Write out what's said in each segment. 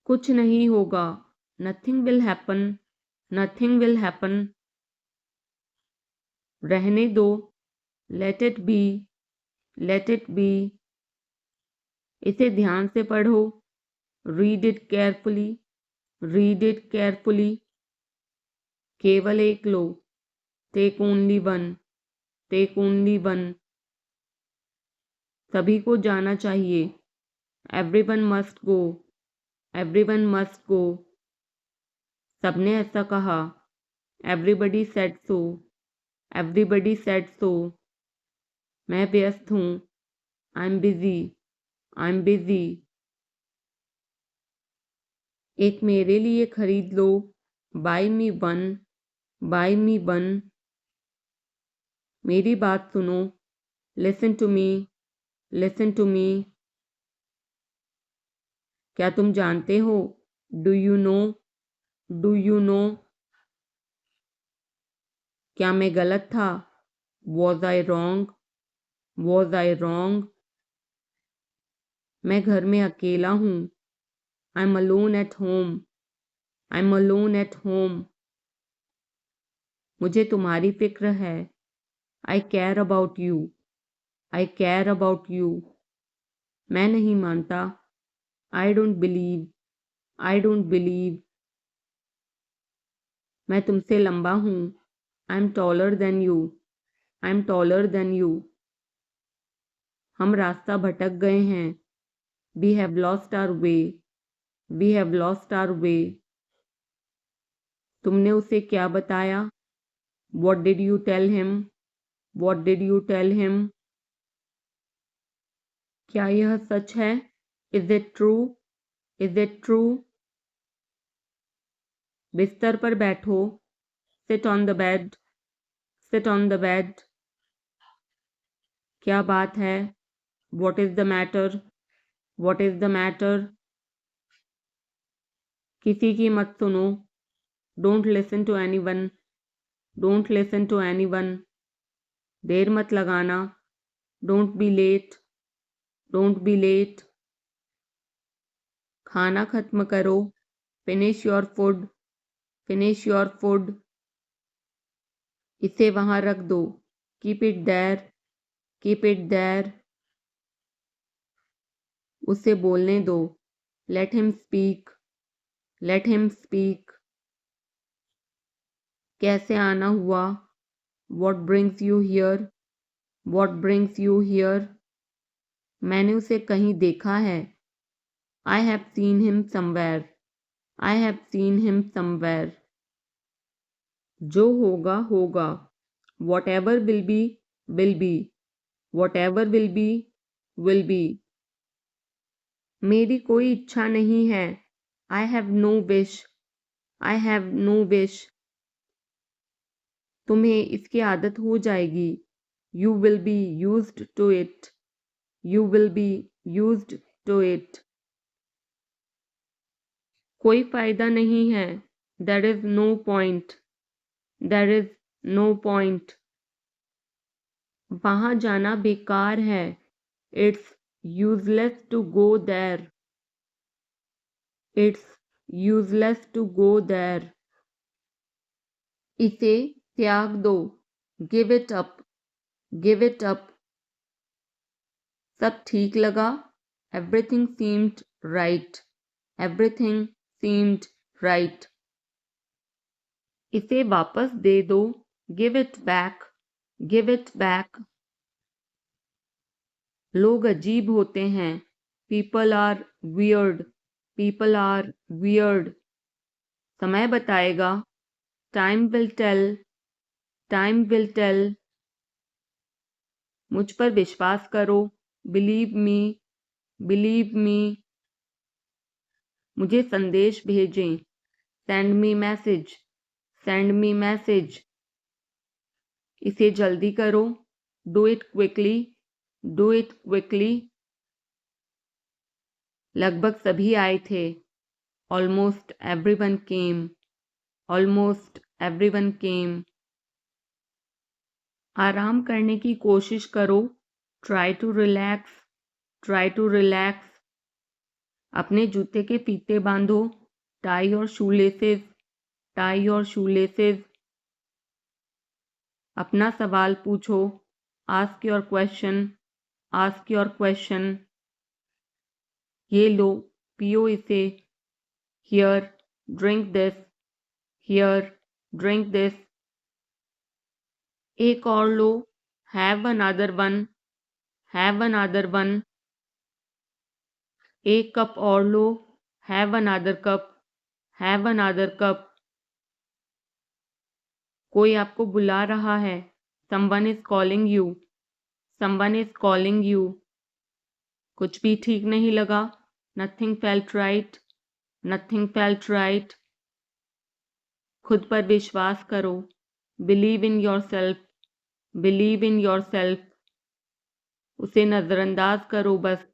कुछ नहीं होगा, nothing will happen, nothing will happen. रहने दो, let it be, let it be. इसे ध्यान से पढ़ो, read it carefully, read it carefully. केवल एक लो, take only one, take only one. सभी को जाना चाहिए, everyone must go, everyone must go. सबने ऐसा कहा, everybody said so, everybody said so. मैं व्यस्त हूँ, I am busy, I am busy. एक मेरे लिए खरीद लो, bye me one, buy me one. मेरी बात सुनो, listen to me, listen to me. क्या तुम जानते हो, do you know, do you know. क्या मैं गलत था, was I wrong, was I wrong. मैं घर में अकेला हूँ, I am alone at home, I am alone at home. मुझे तुम्हारी फिक्र है, I care about you, I care about you. मैं नहीं मानता, I don't believe, I don't believe. मैं तुमसे लंबा हूँ, I am taller than you, I am taller than you. हम रास्ता भटक गए हैं, we have lost our way, we have lost our way. तुमने उसे क्या बताया, what did you tell him, what did you tell him. क्या यह सच है, is it true, is it true. बिस्तर पर बैठो, sit on the bed, sit on the bed. क्या बात है, what is the matter, what is the matter. किसी की मत सुनो, don't listen to anyone, don't listen to anyone. देर मत लगाना, don't be late, don't be late. खाना खत्म करो, finish your food, finish your food. इसे वहां रख दो, keep it there, keep it there. उसे बोलने दो, let him speak, let him speak. कैसे आना हुआ, what brings you here, what brings you here. मैंने उसे कहीं देखा है, I have seen him somewhere, I have seen him somewhere. जो होगा होगा, whatever will be, will be, whatever will be, will be. मेरी कोई इच्छा नहीं है, I have no wish, I have no wish. तुम्हें इसकी आदत हो जाएगी, you will be used to it, you will be used to it. कोई फायदा नहीं है, there is no point, there is no point. वहां जाना बेकार है, it's useless to go there, it's useless to go there. इसे त्याग दो, give it up, give it up. सब ठीक लगा, everything seemed right, everything seemed right. इसे वापस दे दो, give it back, give it back. लोग अजीब होते हैं, people are weird, people are weird. समय बताएगा, time will tell, time will tell. मुझ पर विश्वास करो, बिलीव मी, बिलीव मी। मुझे संदेश भेजें, send me message, send me message. इसे जल्दी करो, do it quickly, do it quickly. लगभग सभी आए थे, almost everyone came, almost everyone came. आराम करने की कोशिश करो, try to relax, try to relax. अपने जूते के फीते बांधो, टाई और शूलेसेस, टाई और शूलेसेस। अपना सवाल पूछो, ask your question, ask your question. ये लो, पियो इसे, here, drink this, here, drink this. एक और लो, have another one, have another one. एक कप और लो, have another cup, have another cup. कोई आपको बुला रहा है, someone is calling you, someone is calling you. कुछ भी ठीक नहीं लगा, nothing felt right, nothing felt right. खुद पर विश्वास करो, believe in your self, believe in yourself. उसे नजरअंदाज करो बस,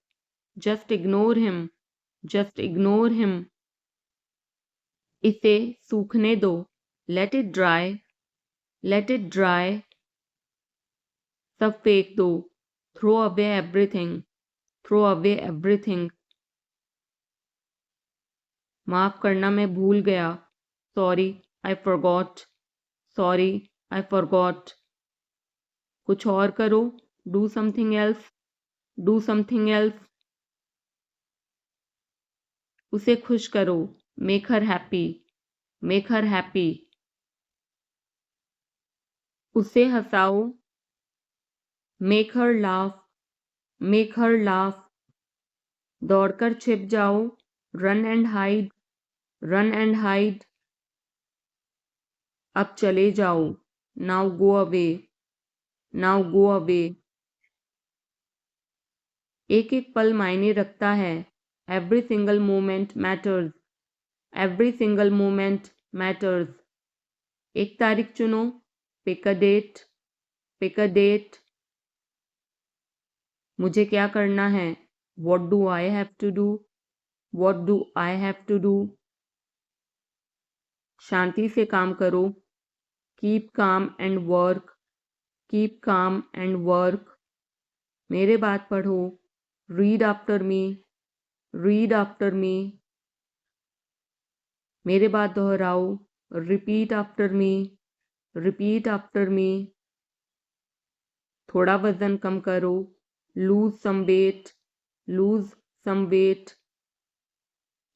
just ignore him, just ignore him. इसे सूखने दो, let it dry, let it dry. सब फेंक दो, throw away everything, throw away everything. माफ करना, मैं भूल गया, sorry I forgot, sorry I forgot. कुछ और करो, do something else, do something else. उसे खुश करो, make her happy, make her happy. उसे हंसाओ, make her laugh, make her laugh. दौड़कर छिप जाओ, run and hide, run and hide. अब चले जाओ, now go away, now go away. एक एक पल मायने रखता है, every single moment matters, every single moment matters. एक तारीख चुनो, pick a date, pick a date. मुझे क्या करना है, what do I have to do, what do I have to do. शांति से काम करो, keep calm and work, keep calm and work. मेरे बात पढ़ो, read after me, read after me. मेरे बात दोहराओ, repeat after me, repeat after me. थोड़ा वजन कम करो, lose some weight, lose some weight.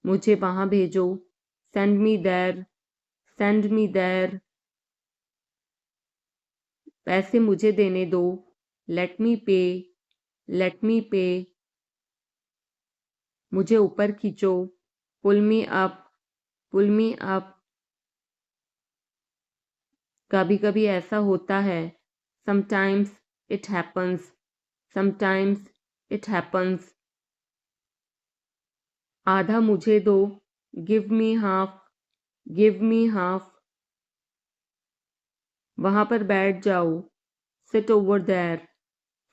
मुझे वहां भेजो, send me there, send me there. पैसे मुझे देने दो, लेट मी पे, लेट मी पे। मुझे ऊपर खींचो, पुल मी अप, पुल मी अप। कभी कभी ऐसा होता है, sometimes it happens, sometimes it happens. आधा मुझे दो, give me half, give me half. वहां पर बैठ जाओ, sit over there,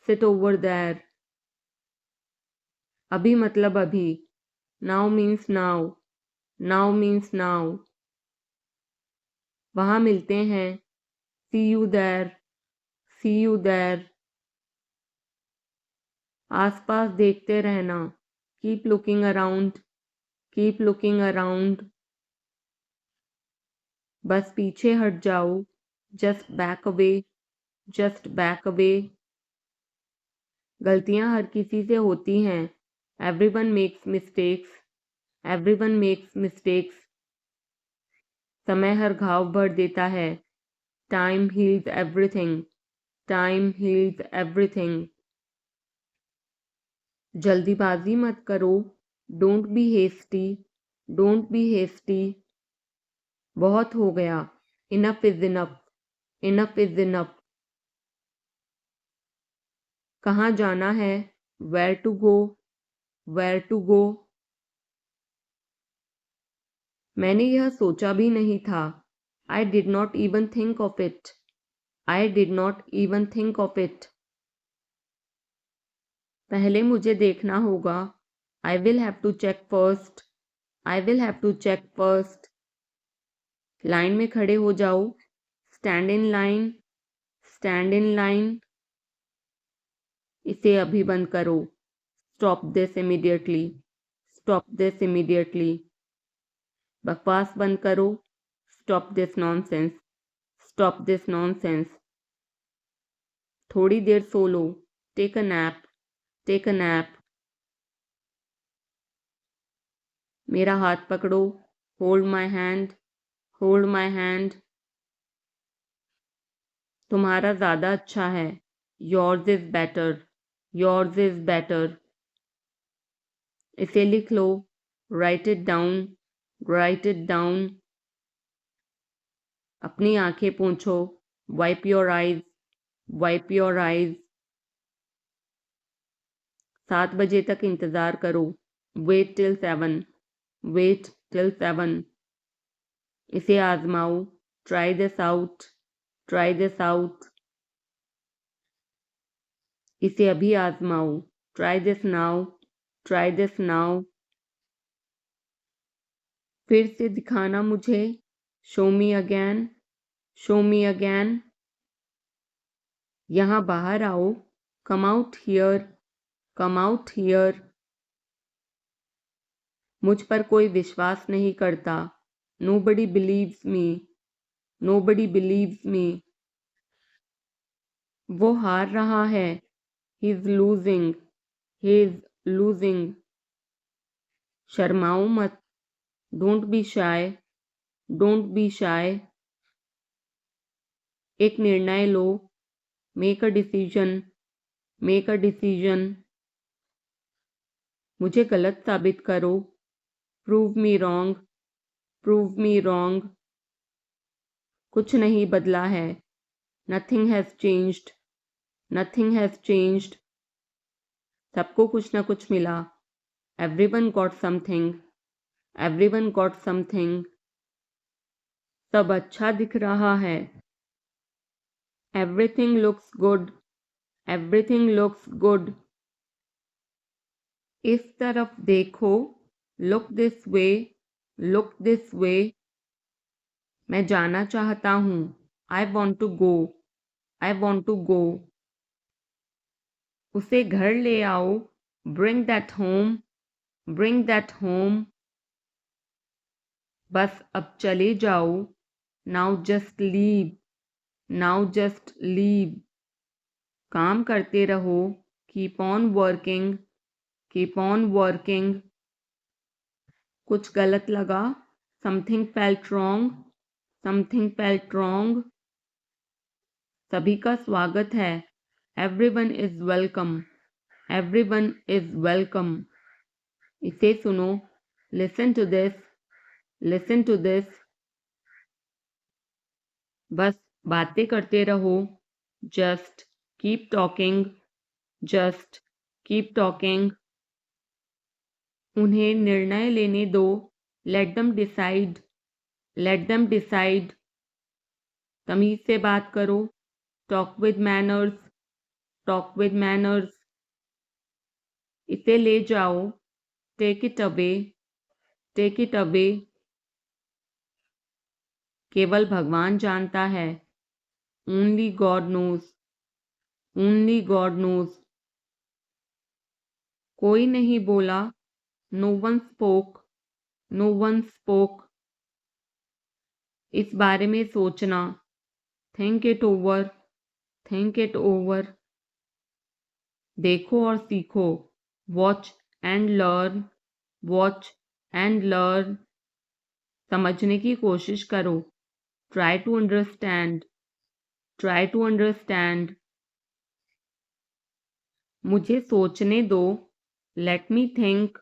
sit over there. अभी मतलब अभी, now means now, now means now. वहां मिलते हैं, see you there, see you there. आसपास देखते रहना, keep looking around, keep looking around. बस पीछे हट जाओ, just back away, just back away. गलतियां हर किसी से होती हैं, everyone makes mistakes, everyone makes mistakes. समय हर घाव भर देता है, time heals everything, time heals everything. जल्दीबाजी मत करो, don't be hasty, don't be hasty. बहुत हो गया, enough is enough, enough is enough. कहाँ जाना है, where to go, where to go. मैंने यह सोचा भी नहीं था, I did not even think of it, I did not even think of it. पहले मुझे देखना होगा, I will have to check first, I will have to check first. Line में खड़े हो जाओ, stand in line, stand in line. इसे अभी बंद करो, stop this immediately, stop this immediately. बकवास बंद करो। Stop this nonsense. Stop this nonsense. थोड़ी देर सो लो। Take a nap. Take a nap. मेरा हाथ पकड़ो। Hold my hand. Hold my hand. तुम्हारा ज़्यादा अच्छा है। Yours is better. Yours is better. इसे लिख लो। Write it down. Write it down. अपनी आंखें पोंछो। Wipe your eyes. Wipe your eyes. 7 बजे तक इंतज़ार करो। Wait till 7। Wait till 7। इसे आजमाओ। Try this out. Try this out. इसे अभी आजमाओ। Try this now. Try this now. फिर से दिखाना मुझे। Show me again. Show me again. यहाँ बाहर आओ। Come out here. Come out here. मुझ पर कोई विश्वास नहीं करता। Nobody believes me. Nobody believes me. वो हार रहा है। He is losing. He is losing. शर्माओ मत। Don't be shy. Don't be shy. एक निर्णय लो। Make a decision. Make a decision. मुझे गलत साबित करो। Prove me wrong. Prove me wrong. कुछ नहीं बदला है। Nothing has changed. Nothing has changed. सबको कुछ ना कुछ मिला। Everyone got something. Everyone got something. सब अच्छा दिख रहा है। Everything looks good. Everything looks good. इस तरफ देखो। Look this way. Look this way. मैं जाना चाहता हूँ। I want to go. I want to go. उसे घर ले आओ। Bring that home. Bring that home. बस अब चले जाओ। Now just leave. Now just leave. काम करते रहो। Keep on working. Keep on working. कुछ गलत लगा। Something felt wrong. Something felt wrong. सभी का स्वागत है। Everyone is welcome. Everyone is welcome. इसे सुनो। Listen to this. Listen to this. बस बातें करते रहो। Just keep talking. Just keep talking. उन्हें निर्णय लेने दो। Let them decide. Let them decide. तमीज से बात करो। Talk with manners. Talk with manners. इसे ले जाओ। Take it away. Take it away. केवल भगवान जानता है। Only God knows. Only God knows. कोई नहीं बोला। No one spoke. No one spoke. इस बारे में सोचना। Think it over. Think it over. देखो और सीखो। Watch and learn. Watch and learn. समझने की कोशिश करो। Try to understand. Try to understand. मुझे सोचने दो। Let me think.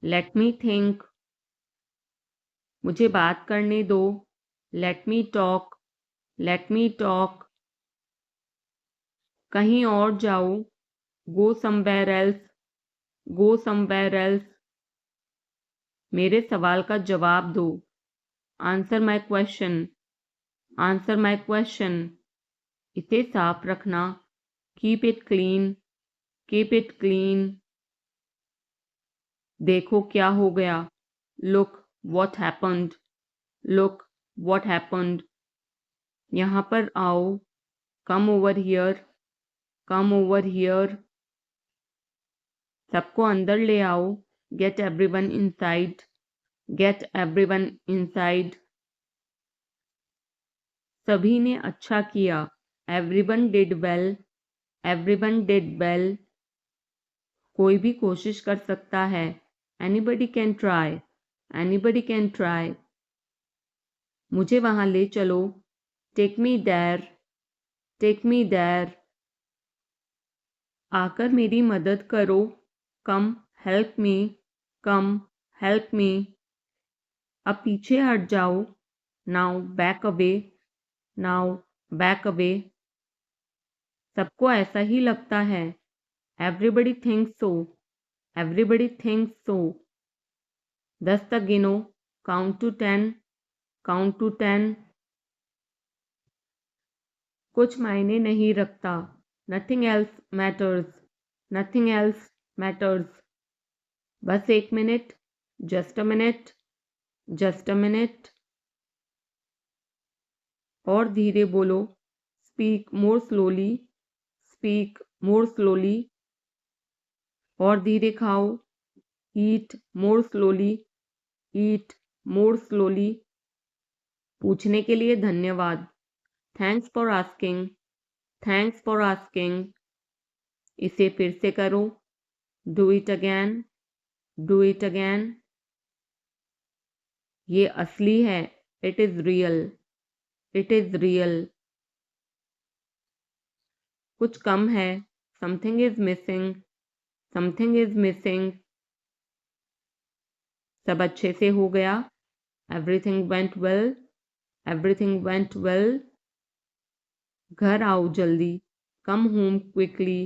Let me think. मुझे बात करने दो। Let me talk. Let me talk. कहीं और जाओ। Go somewhere else. Go somewhere else. मेरे सवाल का जवाब दो। Answer my question. Answer my question. इसे साफ रखना। Keep it clean. Keep it clean. देखो क्या हो गया। Look what happened. Look what happened. यहाँ पर आओ। Come over here. Come over here. सबको अंदर ले आओ। Get everyone inside. Get everyone inside. सभी ने अच्छा किया. Everyone did well. Everyone did well. कोई भी कोशिश कर सकता है. Anybody can try. Anybody can try. मुझे वहां ले चलो. Take me there. Take me there. आकर मेरी मदद करो. Come help me. Come help me. अब पीछे हट जाओ. Now back away. Now back away. सबको ऐसा ही लगता है. Everybody thinks so. Everybody thinks so. 10 तक गिनो. Count to 10. Count to 10. कुछ मायने नहीं रखता. Nothing else matters. Nothing else matters. बस 1 minute. Just a minute. Just a minute. और धीरे बोलो. Speak more slowly. Speak more slowly. और धीरे खाओ. Eat more slowly. Eat more slowly. पूछने के लिए धन्यवाद. Thanks for asking. Thanks for asking. इसे फिर से करो. Do it again. Do it again. ये असली है. It is real. It is real. कुछ कम है. Something is missing. Something is missing. सब अच्छे से हो गया. Everything went well. Everything went well. घर आओ जल्दी. Come home quickly.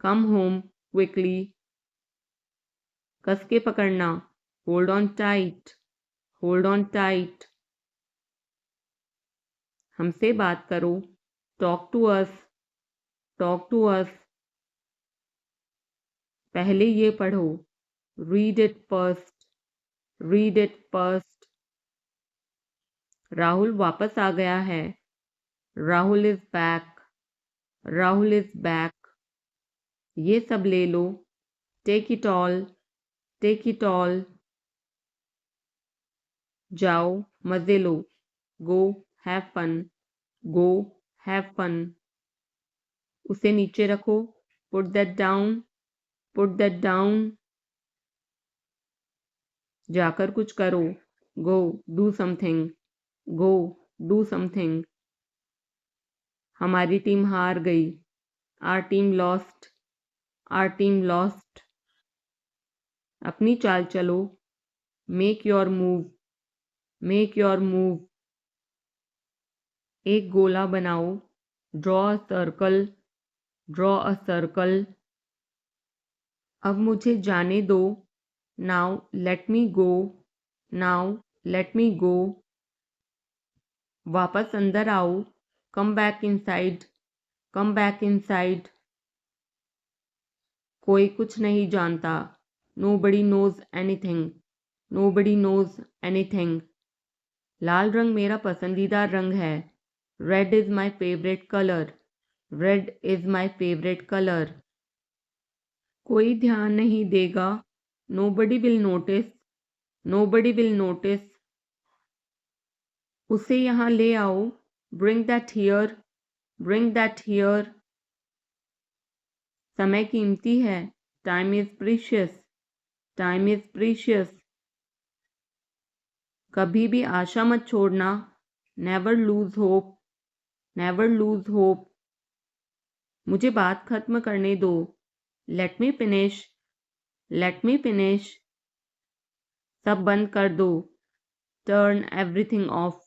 Come home quickly. कस के पकड़ना. Hold on tight. Hold on tight. हमसे बात करो. Talk to us. Talk to us. पहले ये पढ़ो. Read it first. Read it first. Rahul वापस आ गया है. Rahul is back. Rahul is back. ये सब ले लो. Take it all. Take it all. जाओ मजे लो. Go have fun. Go have fun. उसे नीचे रखो. Put that down. Put that down. जाकर कुछ करो. Go do something. Go do something. हमारी टीम हार गई. Our team lost. Our team lost. अपनी चाल चलो. Make your move. Make your move. एक गोला बनाओ. Draw a circle. Draw a circle. अब मुझे जाने दो. Now let me go. Now let me go. वापस अंदर आओ. Come back inside. Come back inside. कोई कुछ नहीं जानता. Nobody knows anything. Nobody knows anything. लाल रंग मेरा पसंदीदा रंग है. Red is my favorite color. Red is my favorite color. कोई ध्यान नहीं देगा. Nobody will notice. Nobody will notice. उसे यहाँ ले आओ. Bring that here. Bring that here. समय कीमती है. Time is precious. Time is precious. कभी भी आशा मत छोड़ना. Never lose hope. Never lose hope. मुझे बात खत्म करने दो. Let me finish. Let me finish. सब बंद कर दो. Turn everything off.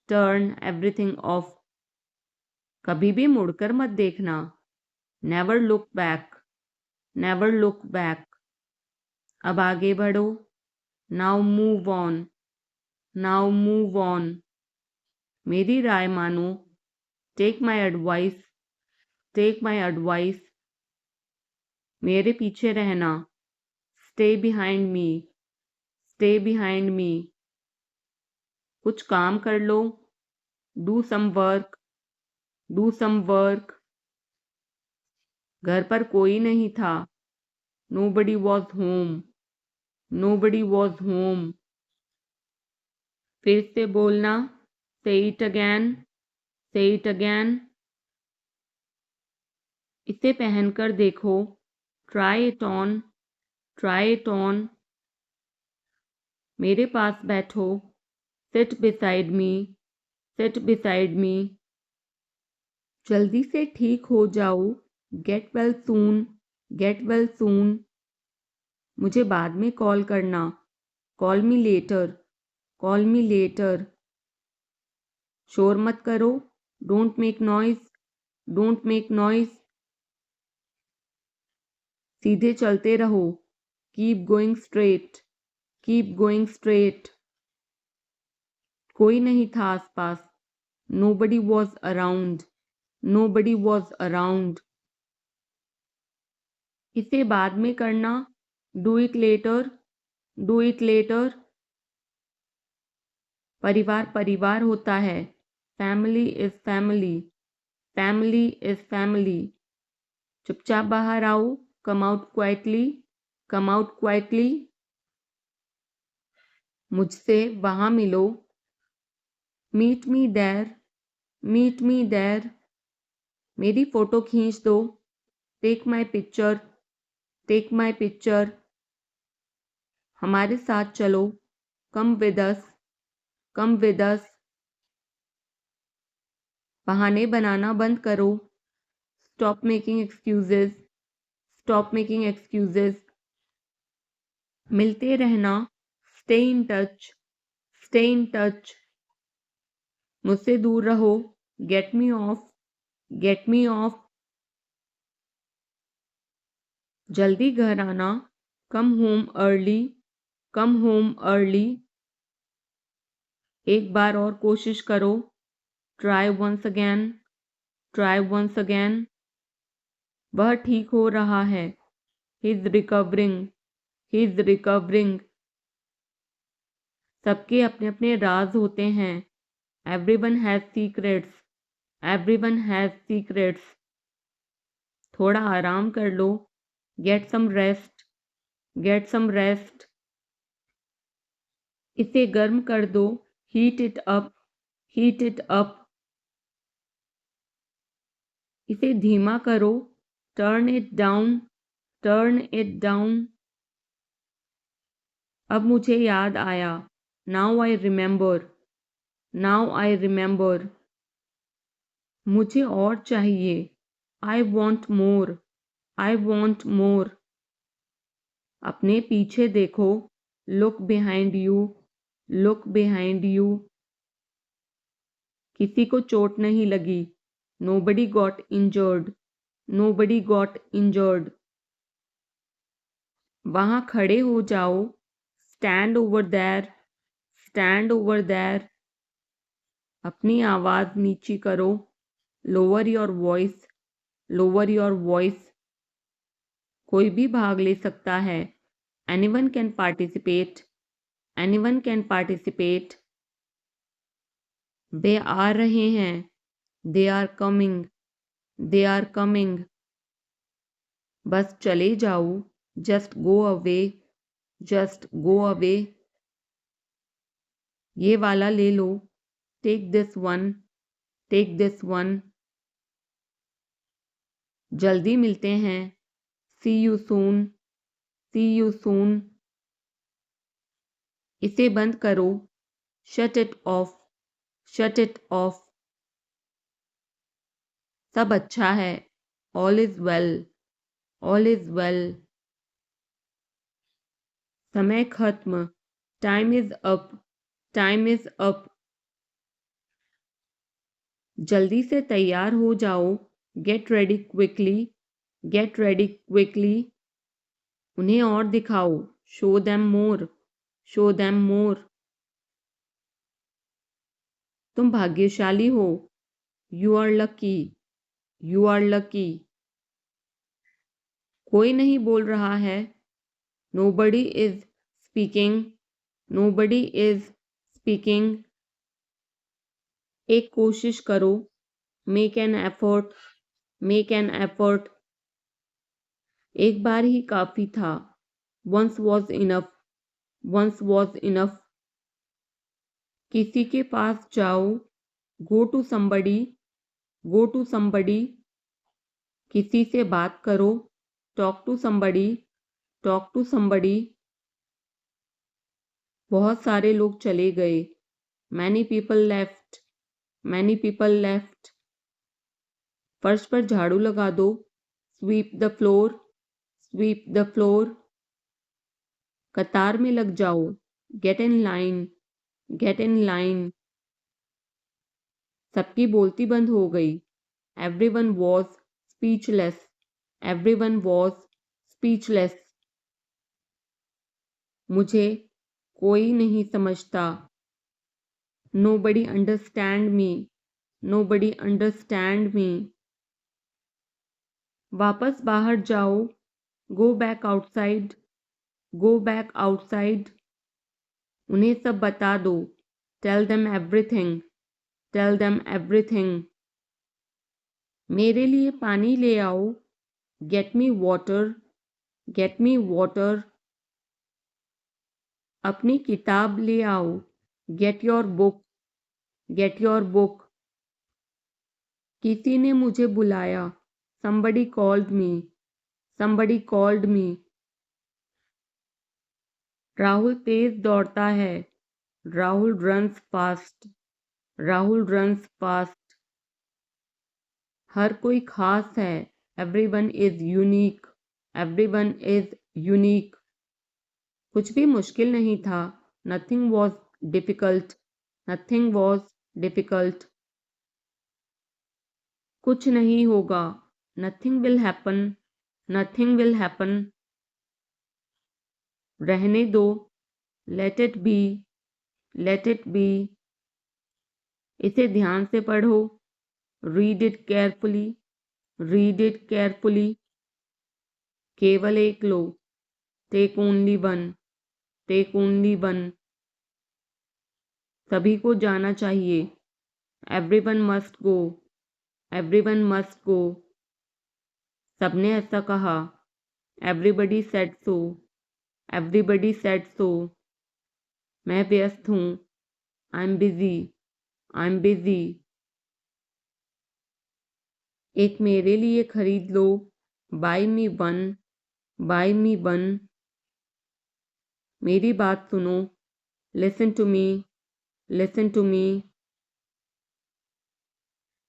Turn everything off. कभी भी मुड़कर मत देखना. Never look back. Never look back. अब आगे बढ़ो. Now move on. Now move on. मेरी राय मानो. Take my advice. Take my advice. मेरे पीछे रहना. Stay behind me. Stay behind me. कुछ काम कर लो. Do some work. Do some work. घर पर कोई नहीं था. Nobody was home. Nobody was home. फिर से बोलना. Say it again. Say it again. इसे पहनकर देखो. Try it on. Try it on. मेरे पास बैठो. Sit beside me. Sit beside me. जल्दी से ठीक हो जाओ. Get well soon. Get well soon. मुझे बाद में कॉल करना. Call me later. Call me later. शोर मत करो. Don't make noise. Don't make noise. सीधे चलते रहो. Keep going straight. Keep going straight. कोई नहीं था आसपास. Nobody was around. Nobody was around. इसे बाद में करना. Do it later. Do it later. परिवार परिवार होता है. Family is family. Family is family. चुपचाप बाहर आओ. Come out quietly. Come out quietly. मुझसे वहाँ मिलो. Meet me there. Meet me there. मेरी फोटो खींच दो. Take my picture. Take my picture. हमारे साथ चलो. Come with us. Come with us. बहाने बनाना बंद करो. Stop making excuses. Stop making excuses. मिलते रहना. Stay in touch. Stay in touch. मुझसे दूर रहो. Get me off. Get me off. जल्दी घर आना. Come home early. Come home early. एक बार और कोशिश करो. Try once again. Try once again. वह ठीक हो रहा है. He's recovering. He's recovering. सबके अपने अपने राज होते हैं. Everyone has secrets. Everyone has secrets. थोड़ा आराम कर लो. Get some rest. Get some rest. इसे गर्म कर दो. Heat it up. Heat it up. इसे धीमा करो. Turn it down. Turn it down. अब मुझे याद आया. Now I remember. Now I remember. मुझे और चाहिए. I want more. I want more. अपने पीछे देखो. Look behind you. Look behind you. किसी को चोट नहीं लगी. Nobody got injured. Nobody got injured. वहाँ खड़े हो जाओ. Stand over there. Stand over there. अपनी आवाज नीची करो. Lower your voice. Lower your voice. कोई भी भाग ले सकता है. Anyone can participate. Anyone can participate. वे आ रहे हैं. They are coming. They are coming. बस चले जाओ. Just go away. Just go away. ये वाला ले लो. Take this one. Take this one. जल्दी मिलते हैं. See you soon. See you soon. इसे बंद करो. Shut it off. Shut it off. सब अच्छा है. All is well. All is well. समय खत्म. Time is up. Time is up. जल्दी से तैयार हो जाओ. Get ready quickly. Get ready quickly. उन्हें और दिखाओ. Show them more. Show them more. तुम भाग्यशाली हो. You are lucky. You are lucky. कोई नहीं बोल रहा है. Nobody is speaking. Nobody is speaking. एक कोशिश करो. Make an effort. Make an effort. एक बार ही काफी था. Once was enough. once was enough. किसी के पास जाओ, go to somebody, go to somebody. किसी से बात करो, talk to somebody, talk to somebody. बहुत सारे लोग चले गए, many people left, many people left. फर्श पर झाड़ू लगा दो, sweep the floor, sweep the floor. कतार में लग जाओ, get in line, get in line. सबकी बोलती बंद हो गई, everyone was speechless, everyone was speechless. मुझे कोई नहीं समझता, nobody understand me, nobody understand me. वापस बाहर जाओ, go back outside, go back outside. उन्हें सब बता दो, tell them everything, tell them everything. मेरे लिए पानी ले आओ, get me water, get me water. अपनी किताब ले आओ, get your book, get your book. किसी ने मुझे बुलाया, somebody called me, somebody called me. Rahul तेज दौड़ता है, Rahul runs fast, Rahul runs fast. हर कोई खास है, everyone is unique, everyone is unique. कुछ भी मुश्किल नहीं था, nothing was difficult, nothing was difficult. कुछ नहीं होगा, nothing will happen, nothing will happen. रहने दो, let it be, let it be. इसे ध्यान से पढ़ो, read it carefully, read it carefully. केवल एक लो, take only one, take only one. सभी को जाना चाहिए, everyone must go, everyone must go. सबने ऐसा कहा, everybody said so, everybody said so. मैं व्यस्त हूँ, I'm busy, I'm busy. एक मेरे लिए खरीद लो, buy me one, buy me one. मेरी बात सुनो, listen to me, listen to me.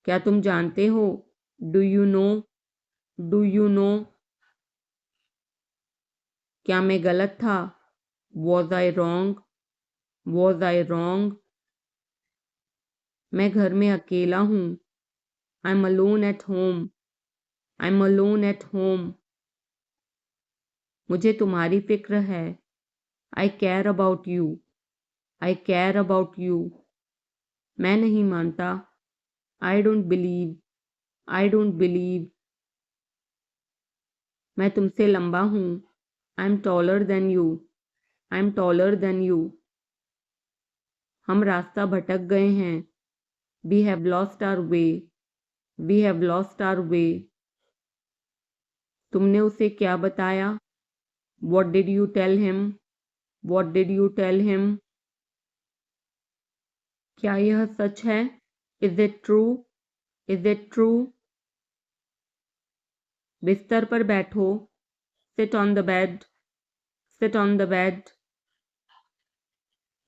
क्या तुम जानते हो, do you know, do you know. क्या मैं गलत था, was I wrong, was I wrong. मैं घर में अकेला हूँ, I'm alone at home, I'm alone at home. मुझे तुम्हारी फिक्र है, I care about you, I care about you. मैं नहीं मानता, I don't believe, I don't believe. मैं तुमसे लंबा हूँ, I'm taller than you, I'm taller than you. हम रास्ता भटक गए हैं, we have lost our way, we have lost our way. तुमने उसे क्या बताया, what did you tell him, what did you tell him. क्या यह सच है, is it true, is it true. बिस्तर पर बैठो, sit on the bed, sit on the bed.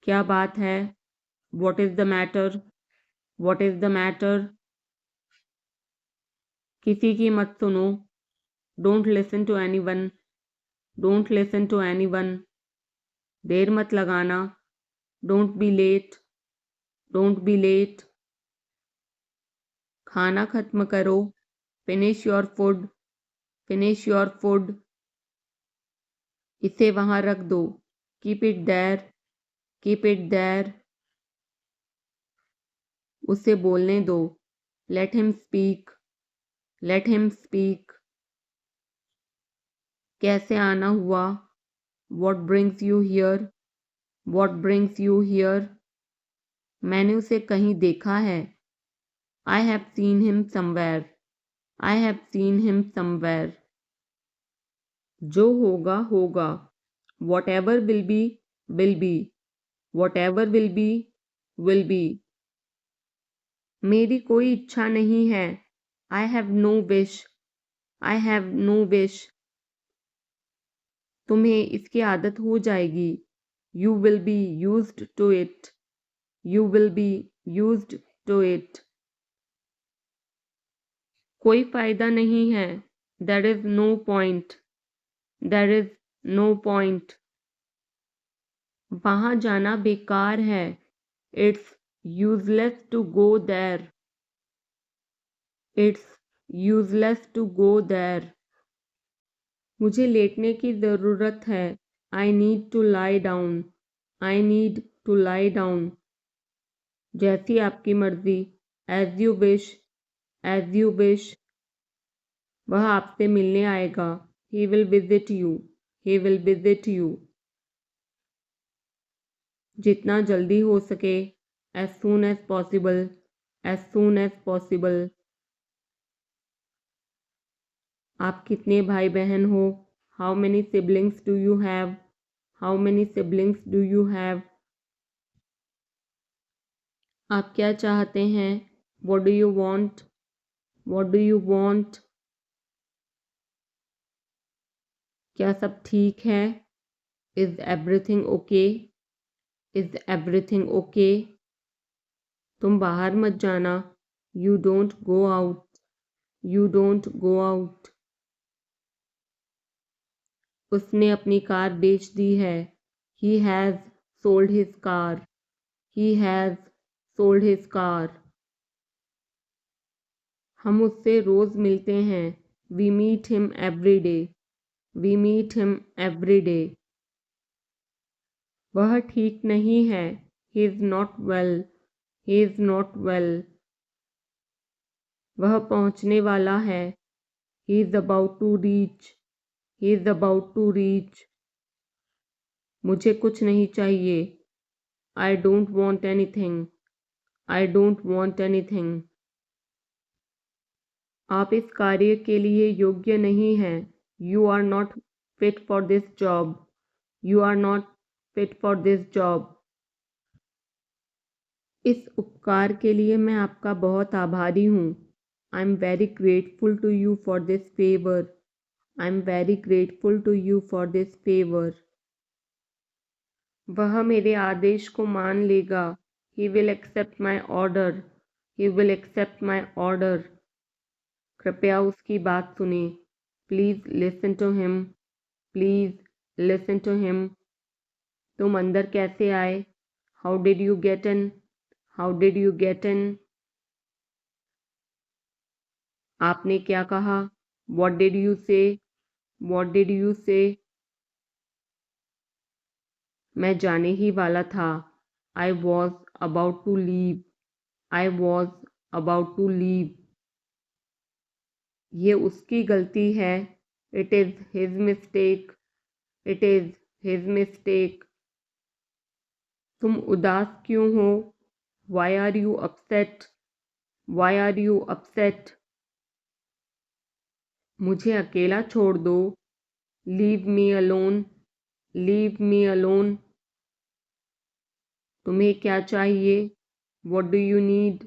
क्या बात है, what is the matter, what is the matter. किसी की मत सुनो, don't listen to anyone, don't listen to anyone. देर मत लगाना, don't be late, don't be late. खाना खत्म करो, finish your food, finish your food. इसे वहां रख दो, keep it there, keep it there. उसे बोलने दो, let him speak, let him speak. कैसे आना हुआ, what brings you here, what brings you here. मैंने उसे कहीं देखा है, I have seen him somewhere, I have seen him somewhere. जो होगा होगा, whatever will be will be. Whatever will be, will be. मेरी कोई इच्छा नहीं है. I have no wish. I have no wish. तुम्हें इसकी आदत हो जाएगी. You will be used to it. You will be used to it. कोई फायदा नहीं है. There is no point. There is no point. वहाँ जाना बेकार है. It's useless to go there. It's useless to go there. मुझे लेटने की ज़रूरत है. I need to lie down. I need to lie down. जैसी आपकी मर्जी. As you wish. As you wish. वह आपसे मिलने आएगा. He will visit you. He will visit you. जितना जल्दी हो सके. As soon as possible. As soon as possible. आप कितने भाई बहन हो? How many siblings do you have? How many siblings do you have? आप क्या चाहते हैं? What do you want? What do you want? क्या सब ठीक है? Is everything okay? Is everything okay? तुम बाहर मत जाना. You don't go out. You don't go out. उसने अपनी कार बेच दी है. He has sold his car. He has sold his car. हम उससे रोज़ मिलते हैं. We meet him every day. We meet him every day. वह ठीक नहीं है. He is not well. He is not well. वह पहुंचने वाला है. He is about to reach. He is about to reach. मुझे कुछ नहीं चाहिए. I don't want anything. I don't want anything. आप इस कार्य के लिए योग्य नहीं हैं. You are not fit for this job. You are not fit for this job. इस उपकार के लिए मैं आपका बहुत आभारी हूँ. I'm very grateful to you for this favor. I'm very grateful to you for this favor. वह मेरे आदेश को मान लेगा. He will accept my order. He will accept my order. कृपया उसकी बात सुने. Please listen to him. Please listen to him. तुम अंदर कैसे आए? How did you get in? How did you get in? आपने क्या कहा? What did you say? What did you say? मैं जाने ही वाला था. I was about to leave. I was about to leave. ये उसकी गलती है. It is his mistake. It is his mistake. तुम उदास क्यों हो? Why are you upset? Why are you upset? मुझे अकेला छोड़ दो. Leave me alone. Leave me alone. तुम्हें क्या चाहिए? What do you need?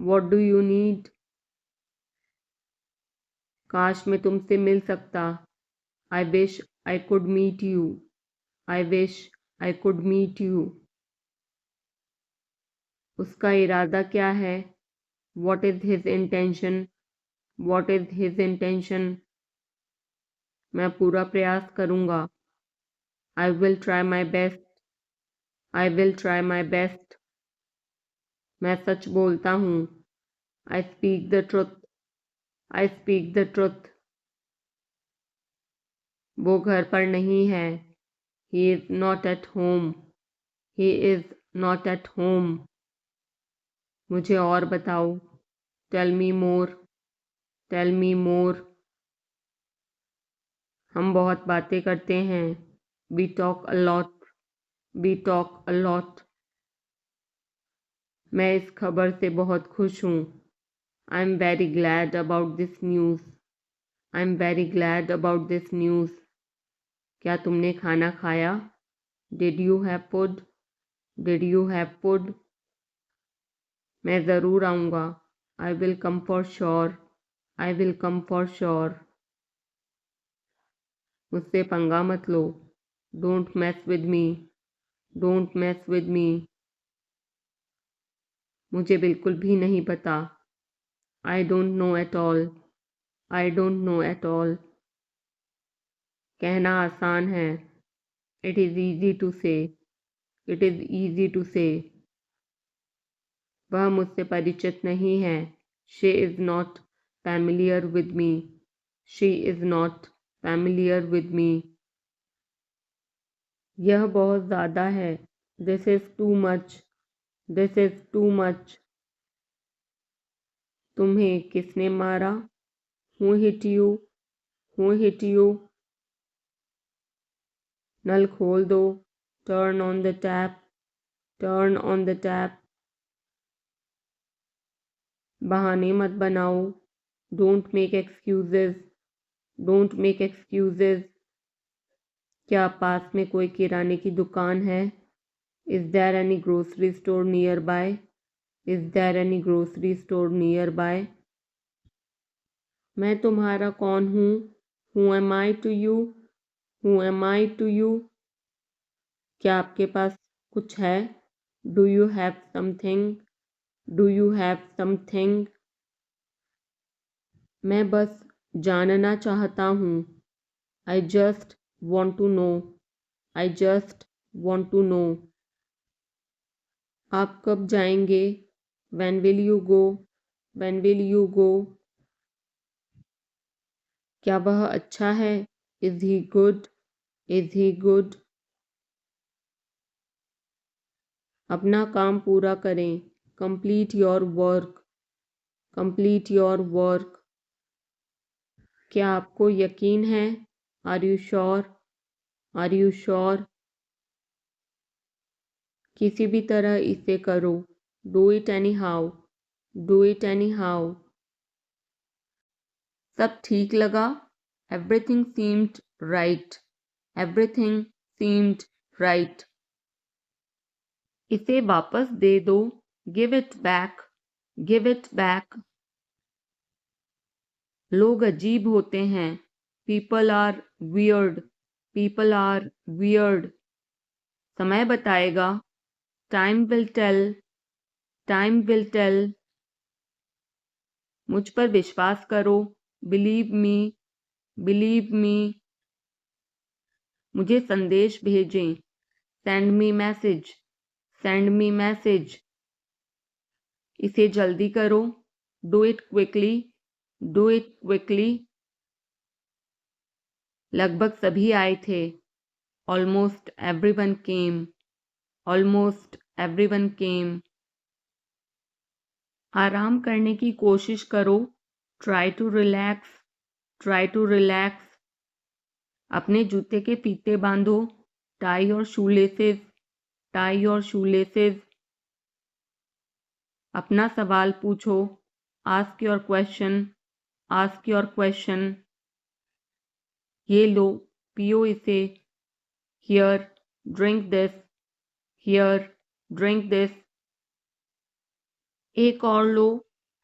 What do you need? काश मैं तुमसे मिल सकता. I wish I could meet you. I wish I could meet you. उसका इरादा क्या है? What is his intention? What is his intention? मैं पूरा प्रयास करूँगा. I will try my best. I will try my best. मैं सच बोलता हूँ. I speak the truth. I speak the truth. वो घर पर नहीं है. He is not at home. He is not at home. मुझे और बताओ. Tell me more. Tell me more. हम बहुत बातें करते हैं. We talk a lot. We talk a lot. मैं इस खबर से बहुत खुश हूँ. I'm very glad about this news. I'm very glad about this news. क्या तुमने खाना खाया? Did you have food? Did you have food? मैं ज़रूर आऊँगा. I will come for sure. I will come for sure. मुझसे पंगा मत लो. Don't mess with me. Don't mess with me. मुझे बिल्कुल भी नहीं पता. I don't know at all. I don't know at all. कहना आसान है. It is easy to say. It is easy to say. वह मुझसे परिचित नहीं है. She is not familiar with me. She is not familiar with me. यह बहुत ज़्यादा है. This is too much. This is too much. तुम्हें किसने मारा? Who hit you? Who hit you? नल खोल दो. Turn on the tap. Turn on the tap. बहाने मत बनाओ. Don't make excuses. Don't make excuses. क्या पास में कोई किराने की दुकान है? Is there any grocery store nearby? Is there any grocery store nearby? मैं तुम्हारा कौन हूँ? Who am I to you? Who am I to you? क्या आपके पास कुछ है? Do you have something? Do you have something? मैं बस जानना चाहता हूँ. I just want to know. I just want to know. आप कब जाएंगे? When will you go? When will you go? क्या वह अच्छा है? Is he good? Is he good? अपना काम पूरा करें. Complete your work. Complete your work. क्या आपको यकीन है? Are you sure? Are you sure? किसी भी तरह इसे करो. Do it anyhow. Do it anyhow. सब ठीक लगा? Everything seemed right. Everything seemed right. इसे वापस दे दो. Give it back. Give it back. लोग अजीब होते हैं. People are weird. People are weird. समय बताएगा. Time will tell. Time will tell. मुझ पर विश्वास करो. Believe me. Believe me. मुझे संदेश भेजें. Send me message. Send me message. इसे जल्दी करो. Do it quickly. Do it quickly. लगभग सभी आए थे. Almost everyone came. Almost everyone came. आराम करने की कोशिश करो. Try to relax. Try to relax. अपने जूते के फीते बांधो. Tie your shoelaces. Tie your shoelaces. अपना सवाल पूछो. Ask your question. Ask your question. ये लो, पियो इसे. Here, drink this. Here, drink this. एक और लो.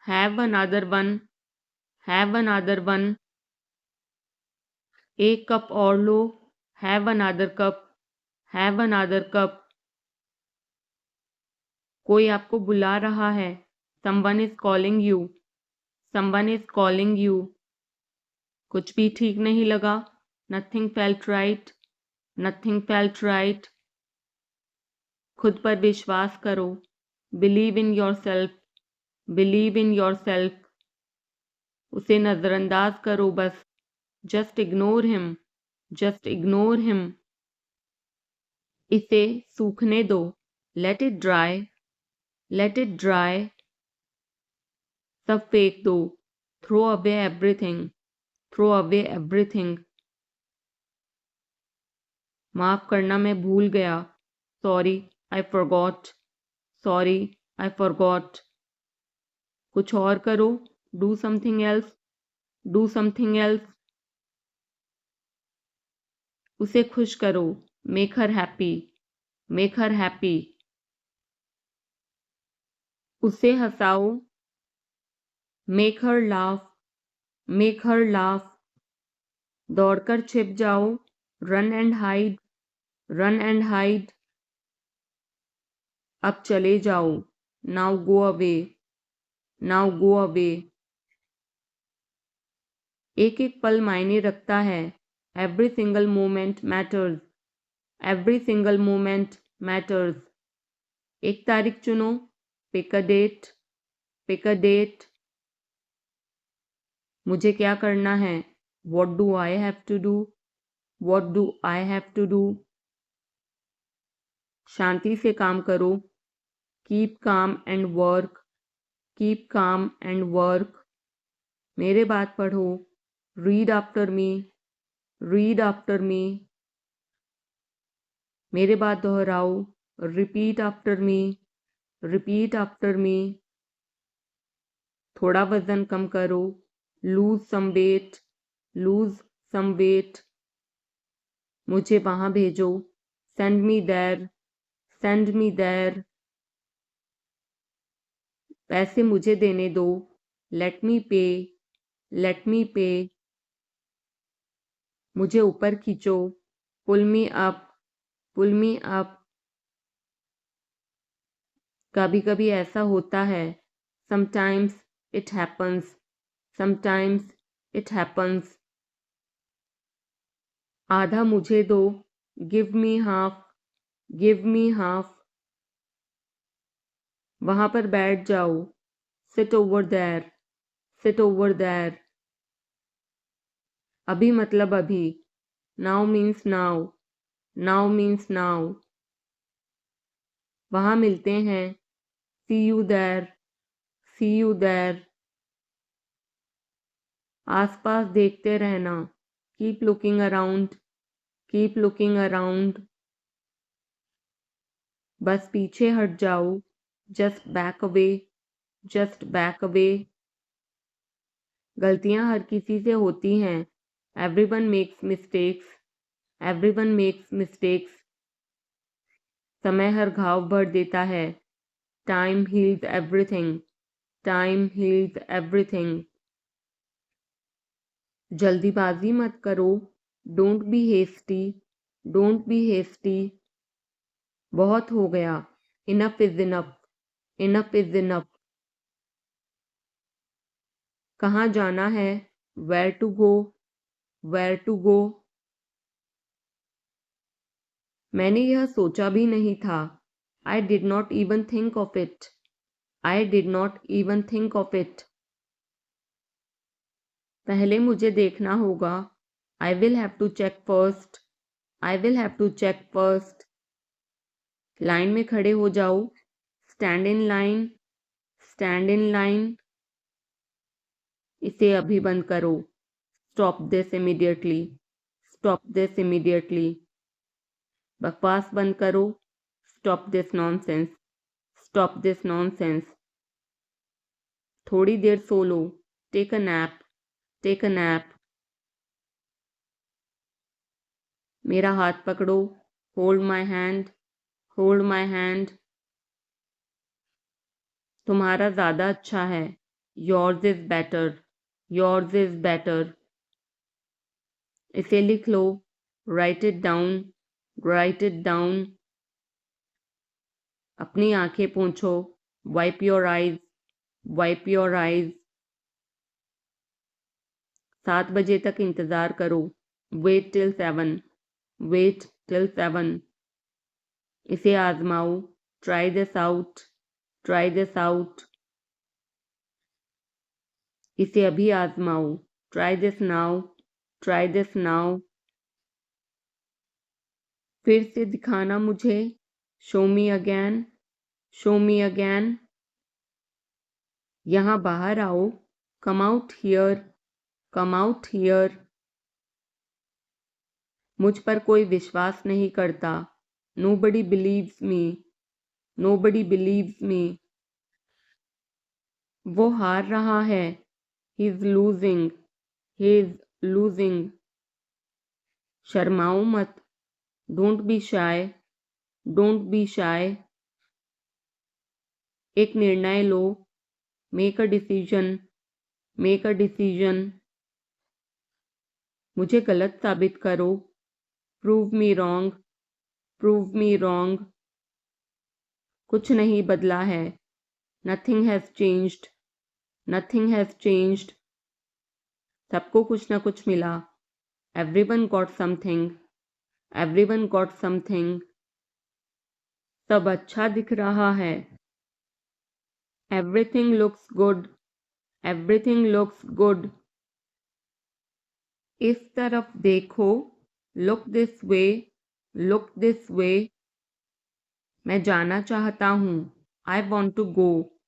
Have another one. Have another one. एक कप और लो. Have another cup. Have another cup. कोई आपको बुला रहा है. Someone is calling you. Someone is calling you. कुछ भी ठीक नहीं लगा. Nothing felt right. Nothing felt right. खुद पर विश्वास करो. Believe in yourself. Believe in yourself. उसे नज़रअंदाज करो बस. Just ignore him. Just ignore him. इसे सूखने दो. Let it dry. Let it dry. सब फेंक दो. Throw away everything. Throw away everything. माफ करना मैं भूल गया. Sorry, I forgot. Sorry, I forgot. कुछ और करो. Do something else. Do something else. उसे खुश करो. Make her happy. Make her happy. उसे हंसाओ, make her laugh, make her laugh. दौड़कर छिप जाओ, run and hide, run and hide. अब चले जाओ, now go away, now go away. एक एक पल मायने रखता है, every single moment matters, every single moment matters. एक तारीख चुनो, pick a date, pick a date. मुझे क्या करना है, what do I have to do, what do I have to do. शांति से काम करो, keep calm and work, keep calm and work. मेरे बात पढ़ो, read after me, read after me. मेरे बात दोहराओ, repeat after me, repeat after me. थोड़ा वजन कम करो, lose some weight, lose some weight. मुझे वहां भेजो, send me there, send me there. पैसे मुझे देने दो, लेट मी पे, लेट मी पे। मुझे ऊपर खींचो, पुल मी अप, पुल मी अप। कभी कभी ऐसा होता है, sometimes it happens, sometimes it happens. आधा मुझे दो, give me half, give me half. वहां पर बैठ जाओ, sit over there, sit over there. अभी मतलब अभी, now means now, now means now. वहां मिलते हैं, see you there, see you there. आसपास देखते रहना, keep looking around, keep looking around. बस पीछे हट जाओ, just back away, just back away. गलतियां हर किसी से होती हैं, everyone makes mistakes, everyone makes mistakes. समय हर घाव भर देता है, time heals everything, time heals everything. जल्दीबाजी मत करो, don't be hasty, don't be hasty. बहुत हो गया, enough is enough, enough is enough. कहाँ जाना है, where to go, where to go. मैंने यह सोचा भी नहीं था, I did not even think of it, I did not even think of it. पहले मुझे देखना होगा, I will have to check first, I will have to check first. Line में खड़े हो जाओ, stand in line, stand in line. इसे अभी बंद करो, stop this immediately, stop this immediately. बकवास बंद करो, stop this nonsense, stop this nonsense. थोड़ी देर सो लो, take a nap, take a nap. मेरा हाथ पकड़ो, hold my hand, hold my hand. तुम्हारा ज़्यादा अच्छा है, yours is better, yours is better. इसे लिख लो, write it down, write it down. अपनी आंखें पोंछो, wipe your eyes, wipe your eyes. 7 बजे तक इंतज़ार करो, वेट टिल 7, वेट टिल 7। इसे आजमाओ, try this out, try this out. इसे अभी आजमाओ, try this now, try this now. फिर से दिखाना मुझे, show me again, show me again. यहाँ बाहर आओ, come out here, come out here. मुझ पर कोई विश्वास नहीं करता, nobody believes me, nobody believes me. वो हार रहा है, he is losing, he is losing. शर्माओ मत, don't be shy, don't be shy. एक निर्णय लो, make a decision, make a decision. मुझे गलत साबित करो, prove me wrong, prove me wrong. कुछ नहीं बदला है, nothing has changed, nothing has changed. सबको कुछ ना कुछ मिला, everyone got something, everyone got something. सब अच्छा दिख रहा है, everything looks good, everything looks good. इस तरफ देखो, look this way, look this way. मैं जाना चाहता हूँ, I want to go,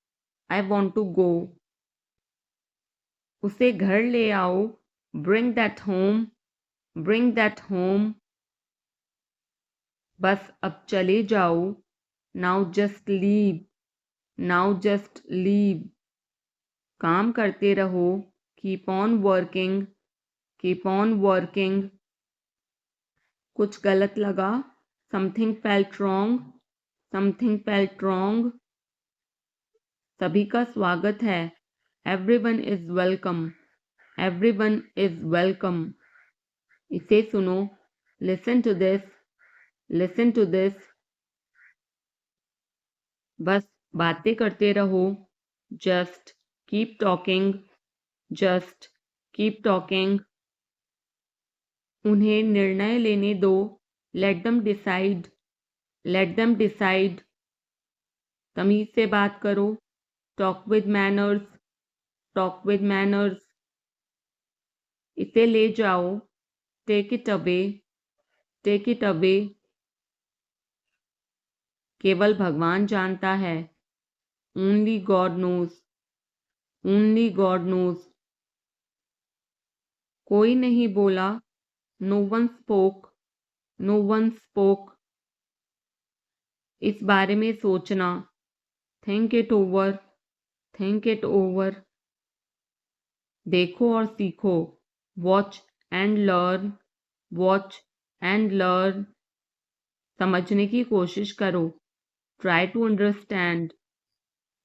I want to गो। उसे घर ले आओ, bring that home, bring that home. बस अब चले जाओ, now just leave, now just leave. काम करते रहो, keep on working, keep on working. कुछ गलत लगा, something felt wrong, something felt wrong. सभी का स्वागत है, everyone is welcome, everyone is welcome. इसे सुनो, listen to this, listen to this. बस बातें करते रहो, just keep talking, just keep talking. उन्हें निर्णय लेने दो, let them decide, let them decide. तमीज से बात करो, talk with manners, talk with manners. इसे ले जाओ, take it away, take it away. केवल भगवान जानता है, only God knows, only God knows. कोई नहीं बोला, no one spoke, no one spoke. इस बारे में सोचना, think it over, think it over. देखो और सीखो, watch and learn, watch and learn. समझने की कोशिश करो, try to understand,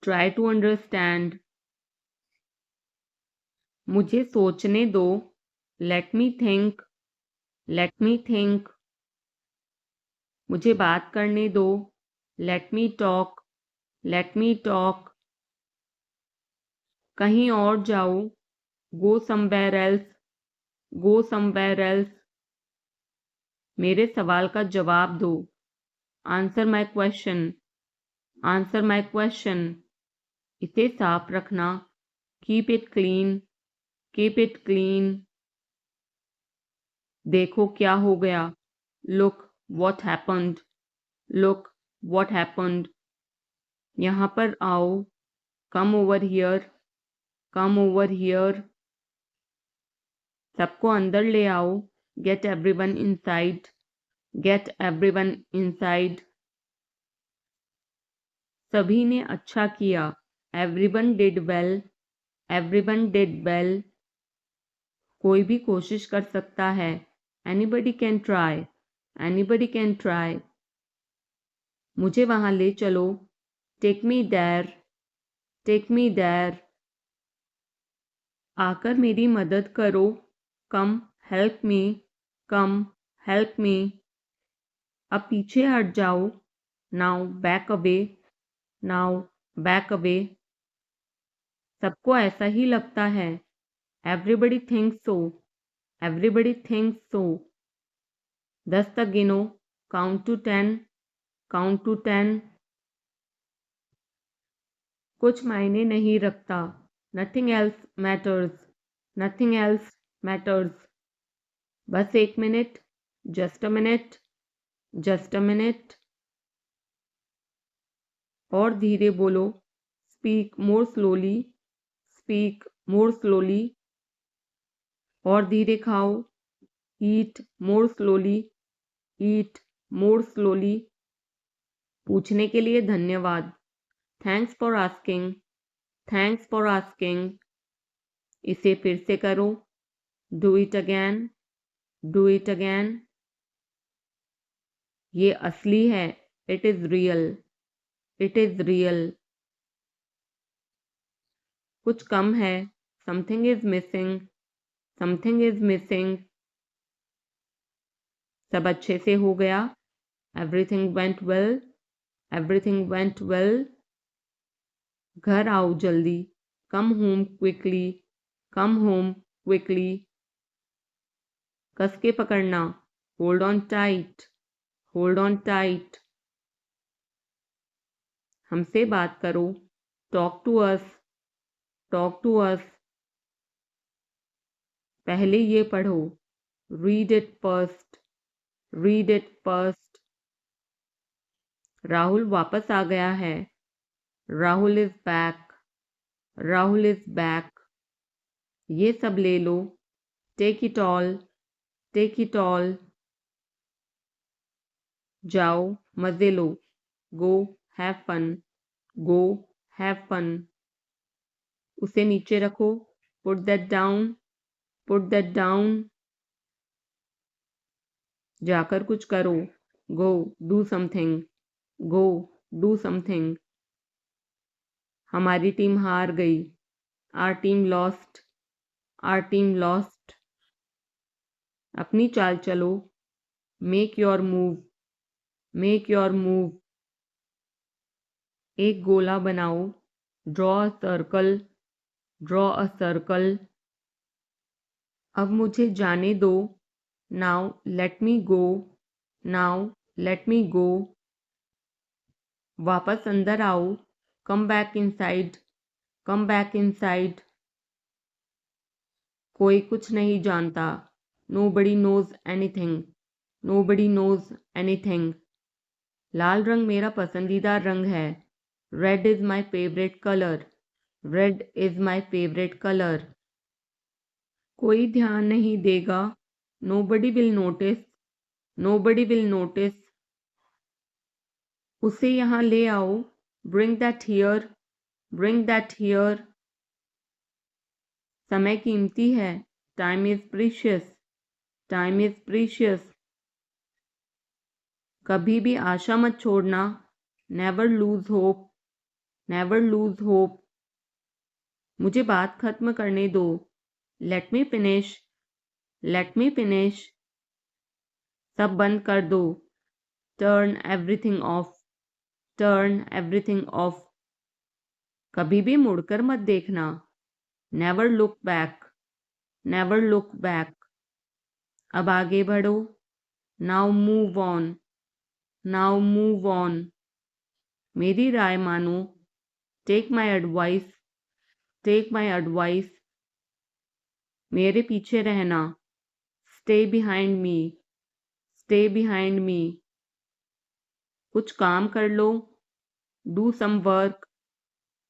try to understand. मुझे सोचने दो, let me think, let me think. मुझे बात करने दो, let me talk, let me talk. कहीं और जाओ, go somewhere else, go somewhere else. मेरे सवाल का जवाब दो, answer my question, answer my question. इसे साफ रखना, keep it clean, keep it clean. देखो क्या हो गया, look what happened, look what happened. यहाँ पर आओ, come over here, come over here. सबको अंदर ले आओ, get everyone inside, get everyone inside. सभी ने अच्छा किया, everyone did well, everyone did well. कोई भी कोशिश कर सकता है, anybody can try, anybody can try. मुझे वहां ले चलो, take me there, take me there. आकर मेरी मदद करो, कम हेल्प मी, कम हेल्प मी। अब पीछे हट जाओ, now back away, now back away. सबको ऐसा ही लगता है, एवरीबडी थिंक्स सो, एवरीबडी थिंक्स सो। 10 तक गिनो, काउंट टू 10, काउंट टू 10। कुछ मायने नहीं रखता, nothing else matters, nothing else matters. बस एक minute, just a minute, just a minute. और धीरे बोलो, speak more slowly, speak more slowly. और धीरे खाओ, ईट मोर स्लोली, ईट मोर स्लोली। पूछने के लिए धन्यवाद, thanks for asking, thanks for asking. इसे फिर से करो, do it again, do it again. ये असली है, It is real. It is real. कुछ कम है. Something is missing. Something is missing. सब अच्छे से हो गया. Everything went well. Everything went well. घर आओ जल्दी. Come home quickly. Come home quickly. कस के पकड़ना. Hold on tight. Hold on tight. हमसे बात करो. Talk to us. Talk to us. पहले ये पढ़ो. Read it first. Read it first. Rahul वापस आ गया है. Rahul is back. Rahul is back. ये सब ले लो. Take it all. Take it all. जाओ मजे लो. Go have fun. Go have fun. उसे नीचे रखो. Put that down. Put that down. जाकर कुछ करो. Go do something. Go do something. हमारी टीम हार गई. Our team lost. Our team lost. अपनी चाल चलो. Make your move. Make your move. एक गोला बनाओ. Draw a circle. Draw a circle. अब मुझे जाने दो. Now let me go. Now let me go. वापस अंदर आओ. Come back inside. Come back inside. कोई कुछ नहीं जानता. Nobody knows anything. Nobody knows anything. लाल रंग मेरा पसंदीदा रंग है. Red is my favorite color. Red is my favorite color. कोई ध्यान नहीं देगा. Nobody will notice. Nobody will notice. उसे यहाँ ले आओ. Bring that here. Bring that here. समय कीमती है. Time is precious. Time is precious. कभी भी आशा मत छोड़ना. Never lose hope. Never lose hope. मुझे बात खत्म करने दो. Let me finish. Let me finish. सब बंद कर दो. Turn everything off. Turn everything off. कभी भी मुड़कर मत देखना. Never look back. Never look back. अब आगे बढ़ो. Now move on. Now move on. मेरी राय मानो. Take my advice. Take my advice. मेरे पीछे रहना. Stay behind me. Stay behind me. कुछ काम कर लो. Do some work.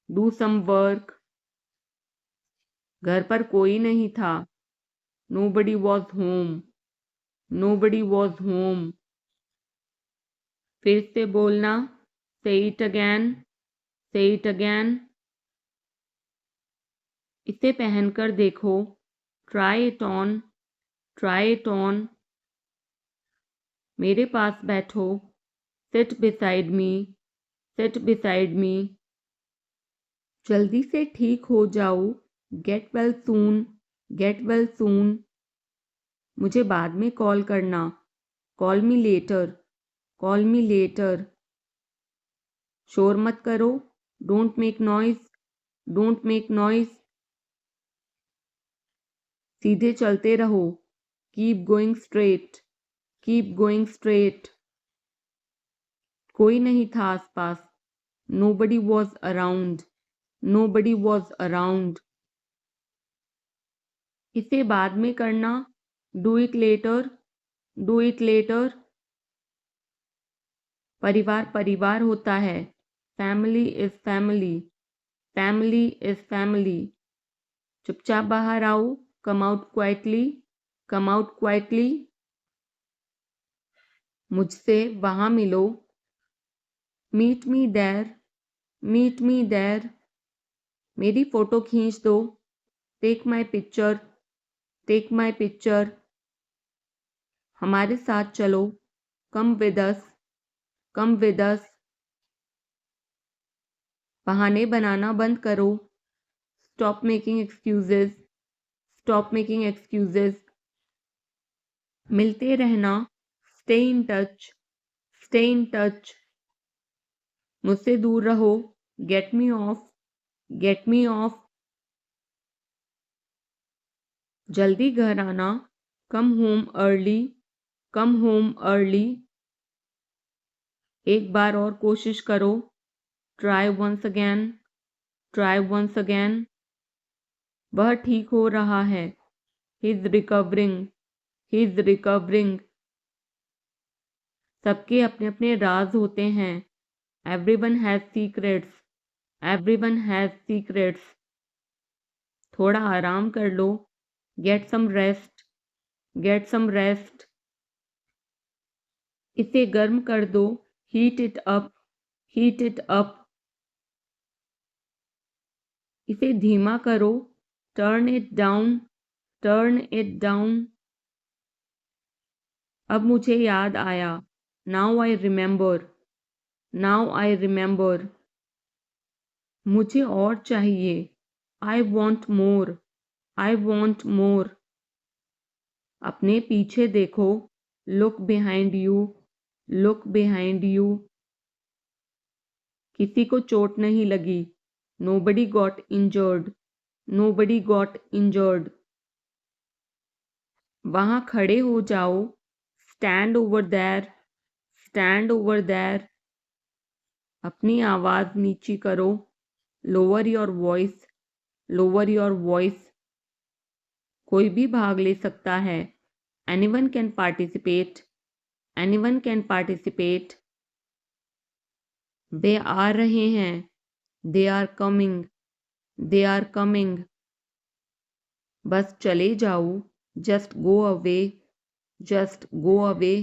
Do some work. घर पर कोई नहीं था. Nobody was home. Nobody was home. फिर से बोलना. Say it again. Say it again. इसे पहनकर देखो. Try it on. Try it on. मेरे पास बैठो. Sit beside me. Sit beside me. जल्दी से ठीक हो जाओ. Get well soon. Get well soon. मुझे बाद में कॉल करना. Call me later. Call me later. शोर मत करो. Don't make noise. Don't make noise. सीधे चलते रहो. Keep going straight. Keep going straight. कोई नहीं था आसपास. Nobody was around. Nobody was around. इसे बाद में करना. Do it later. Do it later. परिवार परिवार होता है. Family is family. Family is family. चुपचाप बाहर आओ. Come out quietly. Come out quietly. मुझसे वहां मिलो. Meet me there. Meet me there. मेरी फोटो खींच दो. Take my picture. Take my picture. हमारे साथ चलो. Come with us. Come with us. बहाने बनाना बंद करो। Stop making excuses, stop making excuses. मिलते रहना, stay in touch, stay in touch. मुझसे दूर रहो, get me off, get me off. जल्दी घर आना, come home early, come home early. एक बार और कोशिश करो, try once again, try once again. वह ठीक हो रहा है, he is recovering, he is recovering. सबके अपने अपने राज होते हैं, everyone has secrets, everyone has secrets. थोड़ा आराम कर लो, get some rest, get some rest. इसे गर्म कर दो, heat it up, heat it up. इसे धीमा करो, turn it down, turn it down. अब मुझे याद आया, now I remember, now I remember. मुझे और चाहिए, I want more, I want more. अपने पीछे देखो, look behind you, look behind you. किसी को चोट नहीं लगी, nobody got injured, nobody got injured. वहां खड़े हो जाओ, stand over there, stand over there. अपनी आवाज नीची करो, lower your voice, lower your voice. कोई भी भाग ले सकता है, anyone can participate, anyone can participate. वे आ रहे हैं, they are coming, they are coming. बस चले जाओ, just go away, just go away.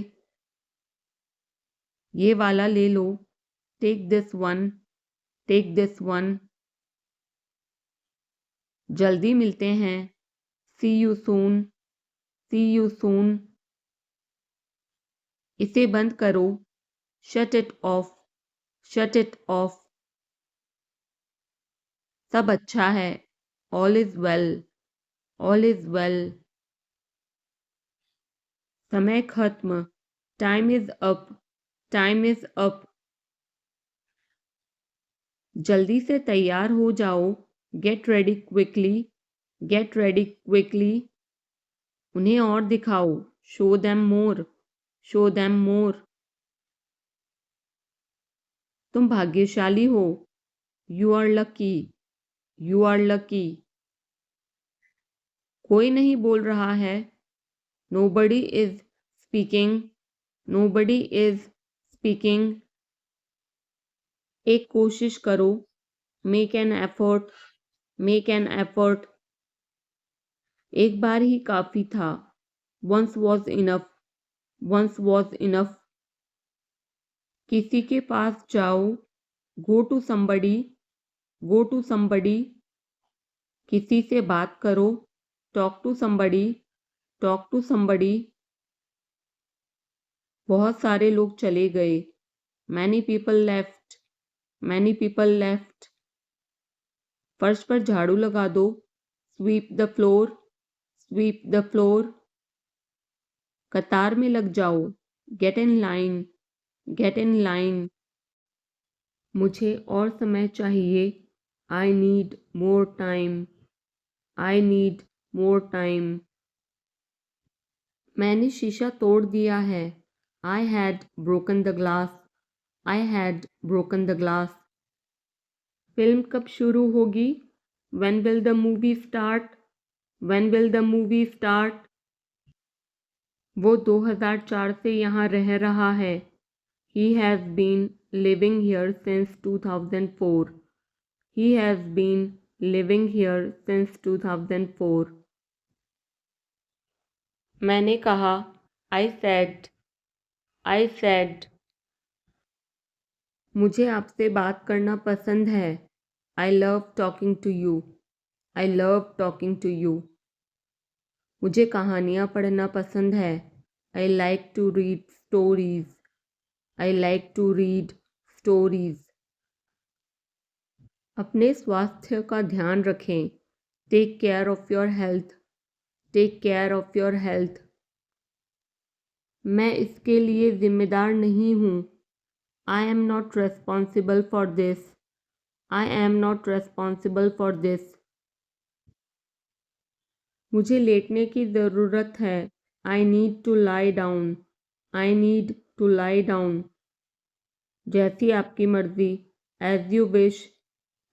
ये वाला ले लो, take this one, take this one. जल्दी मिलते हैं, see you soon, C you soon. इसे बंद करो, shut it off, shut it off. सब अच्छा है, all is well, all is well. समय खत्म, time is up, time is up. जल्दी से तैयार हो जाओ, get ready quickly, get ready quickly. उन्हें और दिखाओ, show them more, show them more. तुम भाग्यशाली हो, you are lucky, you are lucky. कोई नहीं बोल रहा है, nobody is speaking, nobody is speaking. एक कोशिश करो, make an effort, make an effort. एक बार ही काफी था, once was enough, once was enough. किसी के पास जाओ, go to somebody, go to somebody. किसी से बात करो, talk to somebody, talk to somebody. बहुत सारे लोग चले गए, many people left, many people left. फर्श पर झाड़ू लगा दो, sweep the floor, sweep the floor. कतार में लग जाओ, get in line, get in line. मुझे और समय चाहिए, I need more time, I need more time. मैंने शीशा तोड़ दिया है, I had broken the glass, I had broken the glass. Film कब शुरू होगी, when will the movie start, when will the movie start. वो 2004 से यहाँ रह रहा है, he has been living here since 2004, he has been living here since 2004। मैंने कहा, आई सेड, आई सेड। मुझे आपसे बात करना पसंद है, I love talking to you, I love talking to you. मुझे कहानियाँ पढ़ना पसंद है, I like to read stories, I like to read stories. अपने स्वास्थ्य का ध्यान रखें. Take care of your health. Take care of your health. मैं इसके लिए जिम्मेदार नहीं हूँ. I am not responsible for this. I am not responsible for this. मुझे लेटने की ज़रूरत है. I need to lie down. I need to lie down. जैसी आपकी मर्ज़ी. As you wish.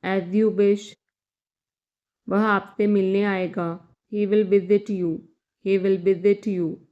As you wish. वह आपसे मिलने आएगा. He will visit you. He will visit you.